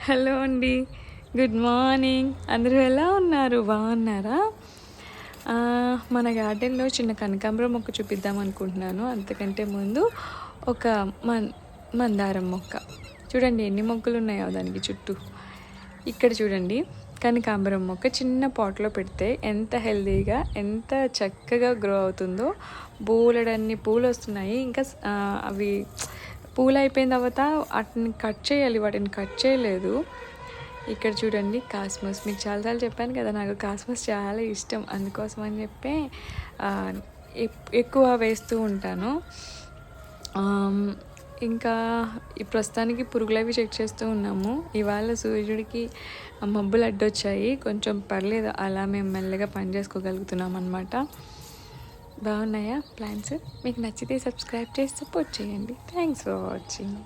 Hello అండి, good morning. అందరూ ఎలా ఉన్నారు? బాగున్నారా? మన గార్డెన్లో చిన్న కనకాంబరం మొక్క చూపిద్దాం అనుకుంటున్నాను. అంతకంటే ముందు ఒక మందారం మొక్క చూడండి, ఎన్ని మొక్కలు ఉన్నాయో దానికి చుట్టూ. ఇక్కడ చూడండి, కనకాంబరం మొక్క చిన్న పాట్లో పెడితే ఎంత హెల్తీగా ఎంత చక్కగా గ్రో అవుతుందో. బోలెడన్ని పూలు వస్తున్నాయి. ఇంకా అవి పూలు అయిపోయిన తర్వాత వాటిని కట్ చేయాలి, వాటిని కట్ చేయలేదు. ఇక్కడ చూడండి, కాస్మస్. మీకు చాలాసార్లు చెప్పాను కదా, నాకు కాస్మస్ చాలా ఇష్టం. అందుకోసం అని చెప్పి ఎక్కువ వేస్తూ ఉంటాను. ఇంకా ఈ ప్రస్తుతానికి పురుగులు అవి చెక్ చేస్తూ ఉన్నాము. ఇవాళ సూర్యుడికి మబ్బులు అడ్డొచ్చాయి, కొంచెం పర్లేదు, అలా మేము మెల్లగా పని చేసుకోగలుగుతున్నాం అన్నమాట. బాగున్నాయా ప్లాన్స్? మీకు నచ్చితే సబ్స్క్రైబ్ చేసి సపోర్ట్ చేయండి. Thanks for watching.